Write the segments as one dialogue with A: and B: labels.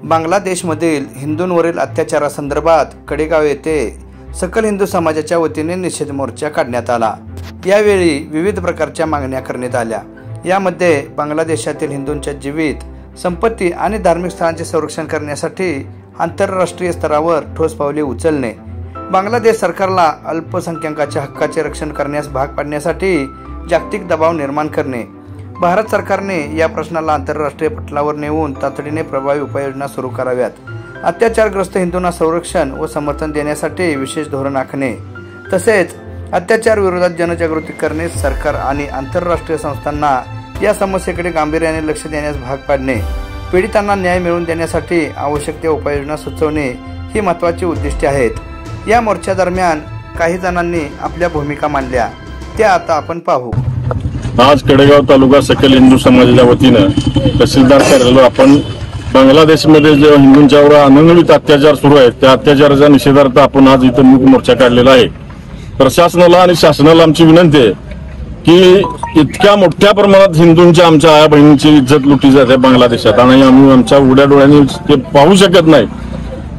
A: बांगलादेशमधील हिंदूंवरील अत्याचारासंदर्भात कडेगाव येथे सकल हिंदू समाजाच्या वतीने निषेध मोर्चा काढण्यात आला। यावेळी विविध प्रकारच्या मागण्या करण्यात आल्या। यामध्ये बांगलादेशातील हिंदूंच्या जीवित, संपत्ती आणि धार्मिक स्थळांचे संरक्षण करण्यासाठी आंतरराष्ट्रीय स्तरावर ठोस पावले उचलणे, बांगलादेश सरकारला अल्पसंख्याकांच्या हक्काचे रक्षण करण्यास भाग पाडण्यासाठी जागतिक दबाव निर्माण करणे, भारत सरकारने या प्रश्नाला आंतरराष्ट्रीय पटलावर नेऊन तातडीने प्रभावी उपाययोजना सुरू कराव्यात, अत्याचारग्रस्त हिंदूंना संरक्षण व समर्थन देण्यासाठी विशेष धोरण आखणे, तसेच अत्याचार विरोधात जनजागृती करणे, सरकार आणि आंतरराष्ट्रीय संस्थांना या समस्येकडे गांभीर्याने लक्ष देण्यास भाग पाडणे, पीडितांना न्याय मिळवून देण्यासाठी आवश्यक त्या उपाययोजना सुचवणे ही महत्त्वाची उद्दिष्टे आहेत। या मोर्चादरम्यान काही जणांनी आपल्या भूमिका मांडल्या, त्या आता आपण पाहू।
B: आज कडेगाव तालुका सकल हिंदू समाजाच्या वतीनं तहसीलदार कार्यालयावर आपण बांगलादेशमध्ये जे हिंदूंच्यावर अनन्वित अत्याचार सुरू आहेत त्या अत्याचाराच्या निषेधार्थ आपण आज इथं मोर्चा काढलेला आहे। प्रशासनाला आणि शासनाला आमची विनंती आहे की इतक्या मोठ्या प्रमाणात हिंदूंच्या आमच्या आया बहिणींची इज्जत लुटली जाते बांगलादेशात आणि आम्ही आमच्या उघड्या डोळ्यांनी ते पाहू शकत नाही।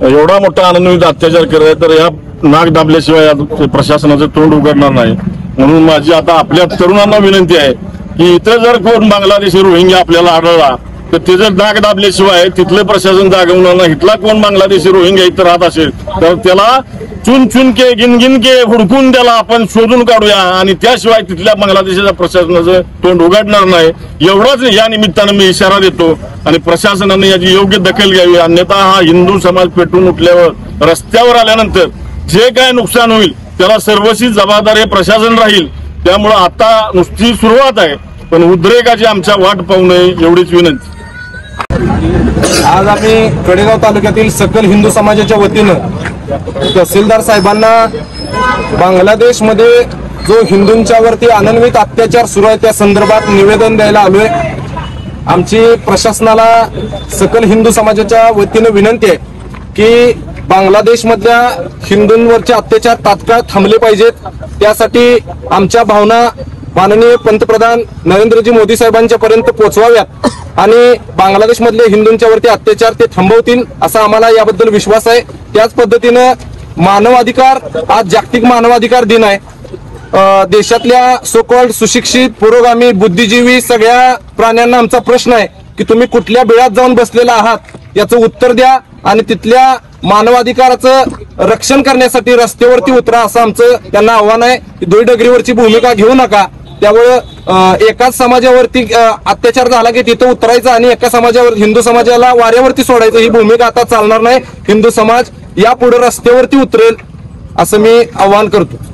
B: एवढा मोठा अनन्वित अत्याचार करत तर या नाक दाबल्याशिवाय प्रशासनाचं तोंड उघडणार नाही। म्हणून माझी आता आपल्या तरुणांना विनंती आहे की इथं जर कोण बांगलादेशी रोहिंग्या आपल्याला आढळला तर ते जर नाक दाबल्याशिवाय तिथलं प्रशासन जागवणार नाही। इथला कोण बांगलादेशी रोहिंग्या इथं राहत असेल तर त्याला चुन चुन के गिनगिन के हुडकून त्याला आपण शोधून काढूया आणि त्याशिवाय तिथल्या बांगलादेशाच्या प्रशासनाचं तोंड उघडणार नाही, एवढाच या निमित्तानं मी इशारा देतो आणि प्रशासनाने याची योग्य दखल घ्यावी। अन्यथा हा हिंदू समाज पेटून उठल्यावर रस्त्यावर आल्यानंतर जे काय नुकसान होईल त्याला सर्वस्वी जबाबदार हे प्रशासन राहील। त्यामुळे आता नुसती सुरुवात आहे, पण उद्रेकाची आमच्या वाट पाहू नये एवढीच विनंती।
C: आज आम्ही कडेगाव तालुक्यातील सकल हिंदू समाजाच्या वतीनं तहसीलदार साहेबांना बांगलादेशमध्ये जो हिंदूंच्यावरती अनन्वित अत्याचार सुरू आहे त्या संदर्भात निवेदन द्यायला आलोय। आमची प्रशासनाला सकल हिंदू समाजाच्या वतीनं विनंती आहे की बांगलादेशमधल्या हिंदूंवरचे अत्याचार तात्काळ थांबले पाहिजेत। त्यासाठी आमच्या भावना माननीय पंतप्रधान नरेंद्रजी मोदी साहेबांच्या पर्यंत पोहोचवाव्यात आणि बांगलादेशमधले हिंदूंच्यावरती अत्याचार ते थांबवतील असा आम्हाला याबद्दल विश्वास आहे। त्याच पद्धतीनं मानवाधिकार, आज जागतिक मानवाधिकार दिन आहे। देशातल्या सो कॉल्ड सुशिक्षित, पुरोगामी, बुद्धिजीवी सगळ्या प्राण्यांना आमचा प्रश्न आहे की तुम्ही कुठल्या बिळात जाऊन बसलेला आहात याचं उत्तर द्या आणि तिथल्या मानवाधिकाराचं रक्षण करण्यासाठी रस्त्यावरती उतरा असं आमचं त्यांना आव्हान आहे। दुईडगरीवरची भूमिका घेऊ नका। त्यामुळे एकाच समाजावरती अत्याचार झाला की तिथं उतरायचं आणि एका समाजावर हिंदू समाजाला वाऱ्यावरती सोडायचं ही भूमिका आता चालणार नाही। हिंदू समाज यापुढे रस्त्यावरती उतरेल असं मी आवाहन करतो।